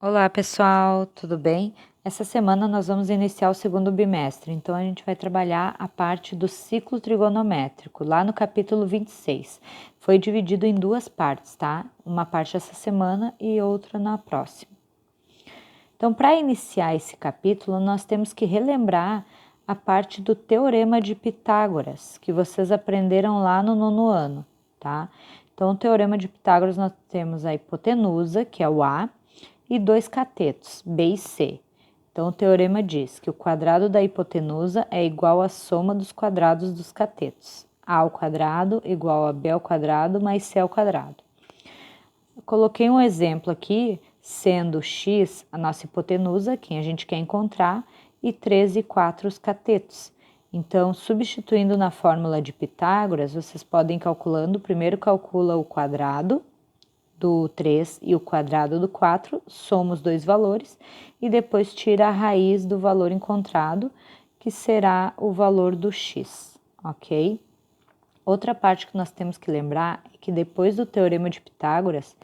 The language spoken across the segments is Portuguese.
Olá pessoal, tudo bem? Essa semana nós vamos iniciar o segundo bimestre, então a gente vai trabalhar a parte do ciclo trigonométrico, lá no capítulo 26. Foi dividido em duas partes, tá? Uma parte essa semana e outra na próxima. Então, para iniciar esse capítulo, nós temos que relembrar a parte do Teorema de Pitágoras, que vocês aprenderam lá no nono ano, tá? Então, o Teorema de Pitágoras nós temos a hipotenusa, que é o A, e dois catetos, B e C. Então, o teorema diz que o quadrado da hipotenusa é igual à soma dos quadrados dos catetos. A ao quadrado igual a B ao quadrado mais C ao quadrado. Eu coloquei um exemplo aqui, sendo x a nossa hipotenusa, quem a gente quer encontrar, e 3 e 4 os catetos. Então, substituindo na fórmula de Pitágoras, vocês podem ir calculando, primeiro calcula o quadrado do 3 e o quadrado do 4, soma os dois valores e depois tira a raiz do valor encontrado, que será o valor do x, ok? Outra parte que nós temos que lembrar é que depois do Teorema de Pitágoras,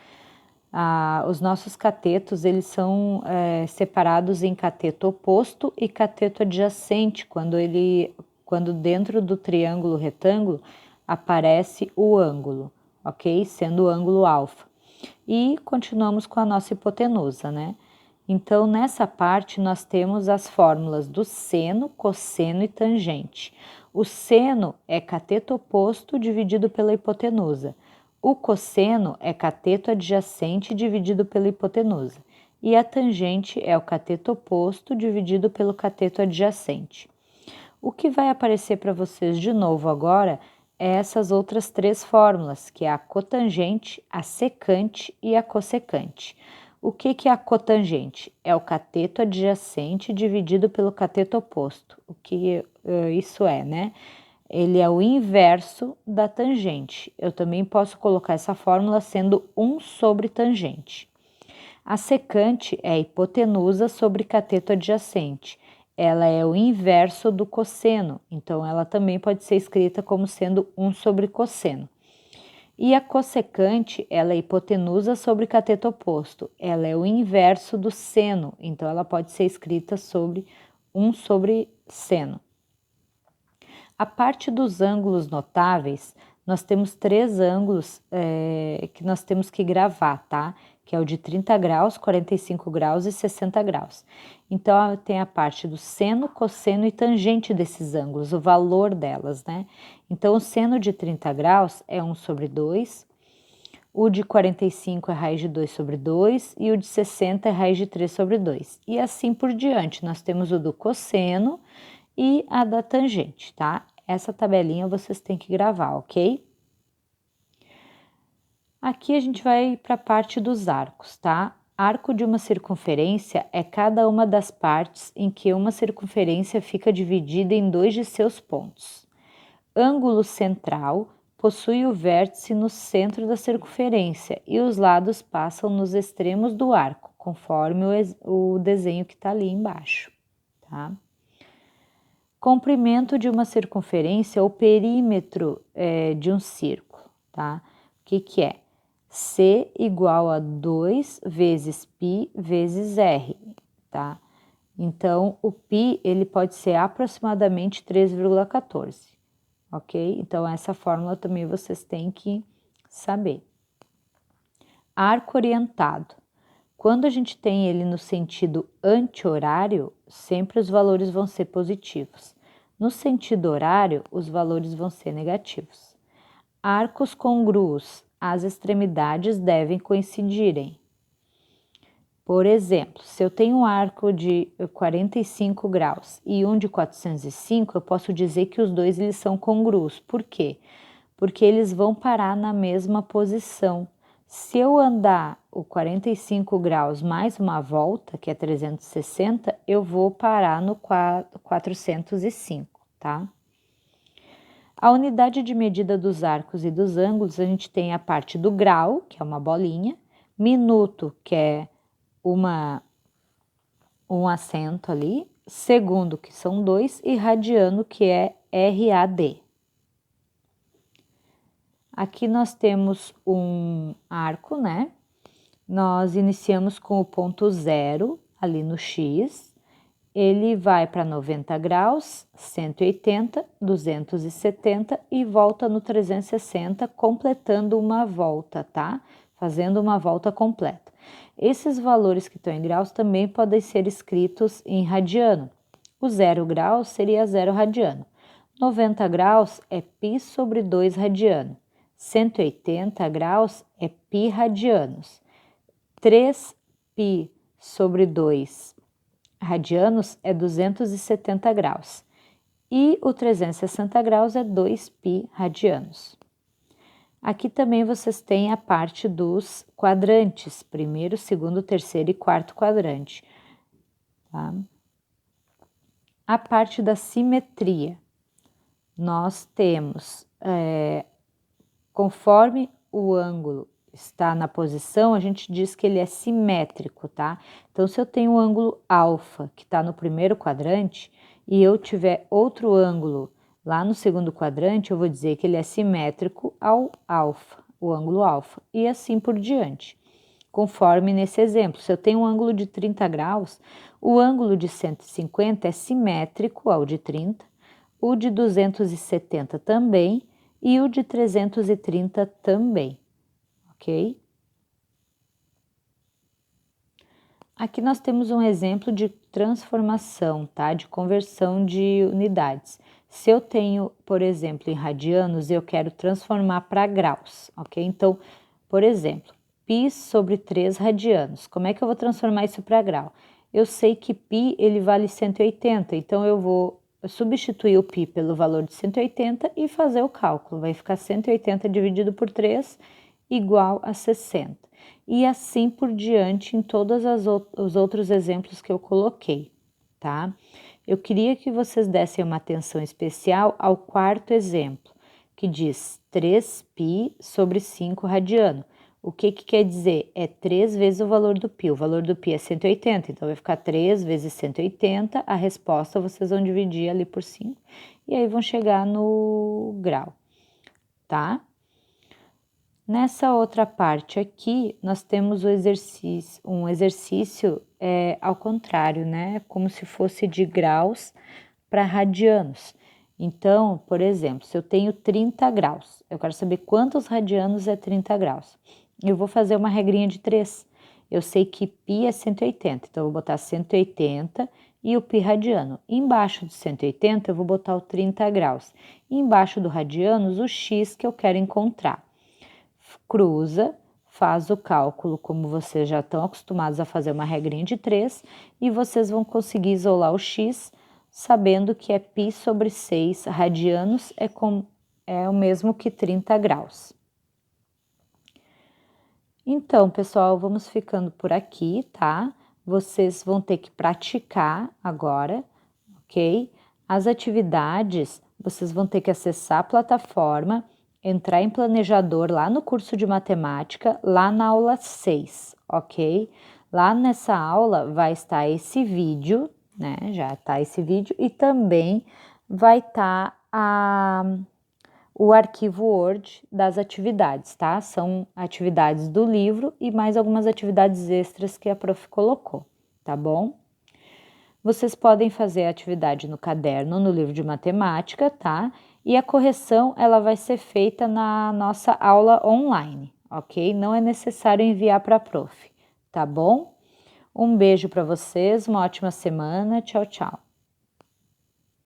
os nossos catetos eles são separados em cateto oposto e cateto adjacente, quando dentro do triângulo retângulo aparece o ângulo, ok? Sendo o ângulo alfa. E continuamos com a nossa hipotenusa, né? Então, nessa parte, nós temos as fórmulas do seno, cosseno e tangente. O seno é cateto oposto dividido pela hipotenusa. O cosseno é cateto adjacente dividido pela hipotenusa. E a tangente é o cateto oposto dividido pelo cateto adjacente. O que vai aparecer para vocês de novo agora é essas outras três fórmulas, que é a cotangente, a secante e a cossecante. O que é a cotangente? É o cateto adjacente dividido pelo cateto oposto. O que isso é, né? Ele é o inverso da tangente. Eu também posso colocar essa fórmula sendo 1 sobre tangente. A secante é a hipotenusa sobre cateto adjacente. Ela é o inverso do cosseno, então ela também pode ser escrita como sendo 1 sobre cosseno. E a cossecante, ela é hipotenusa sobre cateto oposto. Ela é o inverso do seno, então ela pode ser escrita sobre 1 sobre seno. A parte dos ângulos notáveis, nós temos três ângulos que nós temos que gravar, tá? Que é o de 30 graus, 45 graus e 60 graus. Então, tem a parte do seno, cosseno e tangente desses ângulos, o valor delas, né? Então, o seno de 30 graus é 1 sobre 2, o de 45 é raiz de 2 sobre 2 e o de 60 é raiz de 3 sobre 2. E assim por diante, nós temos o do cosseno e a da tangente, tá? Essa tabelinha vocês têm que gravar, ok? Aqui a gente vai para a parte dos arcos, tá? Arco de uma circunferência é cada uma das partes em que uma circunferência fica dividida em dois de seus pontos. Ângulo central possui o vértice no centro da circunferência e os lados passam nos extremos do arco, conforme o desenho que está ali embaixo, tá? Comprimento de uma circunferência ou perímetro de um círculo, tá? O que é? C igual a 2 vezes π vezes r, tá? Então, o π, ele pode ser aproximadamente 3,14, ok? Então, essa fórmula também vocês têm que saber. Arco orientado. Quando a gente tem ele no sentido anti-horário, sempre os valores vão ser positivos. No sentido horário, os valores vão ser negativos. Arcos congruos. As extremidades devem coincidirem. Por exemplo, se eu tenho um arco de 45 graus e um de 405, eu posso dizer que os dois eles são congruos. Por quê? Porque eles vão parar na mesma posição. Se eu andar o 45 graus mais uma volta, que é 360, eu vou parar no 405, tá? A unidade de medida dos arcos e dos ângulos, a gente tem a parte do grau, que é uma bolinha, minuto, que é um acento ali, segundo, que são 2, e radiano, que é RAD. Aqui nós temos um arco, né? nós iniciamos com o ponto 0 ali no X, ele vai para 90 graus, 180, 270 e volta no 360, completando uma volta, tá? Fazendo uma volta completa. Esses valores que estão em graus também podem ser escritos em radiano. O 0 graus seria 0 radiano. 90 graus é π sobre 2 radiano. 180 graus é π radianos. 3π sobre 2 radianos é 270 graus. E o 360 graus é 2π radianos. Aqui também vocês têm a parte dos quadrantes, primeiro, segundo, terceiro e quarto quadrante. Tá? A parte da simetria. Nós temos, conforme o ângulo está na posição, a gente diz que ele é simétrico, tá? Então, se eu tenho um ângulo alfa, que está no primeiro quadrante, e eu tiver outro ângulo lá no segundo quadrante, eu vou dizer que ele é simétrico ao alfa, o ângulo alfa, e assim por diante. Conforme nesse exemplo, se eu tenho um ângulo de 30 graus, o ângulo de 150 é simétrico ao de 30, o de 270 também e o de 330 também. Ok? Aqui nós temos um exemplo de transformação, tá? De conversão de unidades. Se eu tenho, por exemplo, em radianos, eu quero transformar para graus, ok? Então, por exemplo, π sobre 3 radianos. Como é que eu vou transformar isso para grau? Eu sei que π ele vale 180, então eu vou substituir o π pelo valor de 180 e fazer o cálculo. Vai ficar 180 dividido por 3 igual a 60. E assim por diante em todos os outros exemplos que eu coloquei, tá? Eu queria que vocês dessem uma atenção especial ao quarto exemplo, que diz 3π sobre 5 radiano. O que quer dizer? É 3 vezes o valor do π. O valor do π é 180, então vai ficar 3 vezes 180. A resposta vocês vão dividir ali por 5 e aí vão chegar no grau, tá? Nessa outra parte aqui, nós temos um exercício ao contrário, né? Como se fosse de graus para radianos. Então, por exemplo, se eu tenho 30 graus, eu quero saber quantos radianos é 30 graus. Eu vou fazer uma regrinha de 3. Eu sei que π é 180, então eu vou botar 180 e o π radiano. Embaixo de 180 eu vou botar o 30 graus. E embaixo do radianos o x que eu quero encontrar. Cruza, faz o cálculo como vocês já estão acostumados a fazer uma regrinha de 3 e vocês vão conseguir isolar o x sabendo que é π sobre 6 radianos é o mesmo que 30 graus. Então, pessoal, vamos ficando por aqui, tá? Vocês vão ter que praticar agora, ok? As atividades, vocês vão ter que acessar a plataforma, entrar em planejador lá no curso de matemática, lá na aula 6, ok? Lá nessa aula vai estar esse vídeo, né? Já está esse vídeo e também vai estar o arquivo Word das atividades, tá? São atividades do livro e mais algumas atividades extras que a prof colocou, tá bom? Vocês podem fazer a atividade no caderno, no livro de matemática, tá? E a correção, ela vai ser feita na nossa aula online, ok? Não é necessário enviar para a prof, tá bom? Um beijo para vocês, uma ótima semana, tchau, tchau.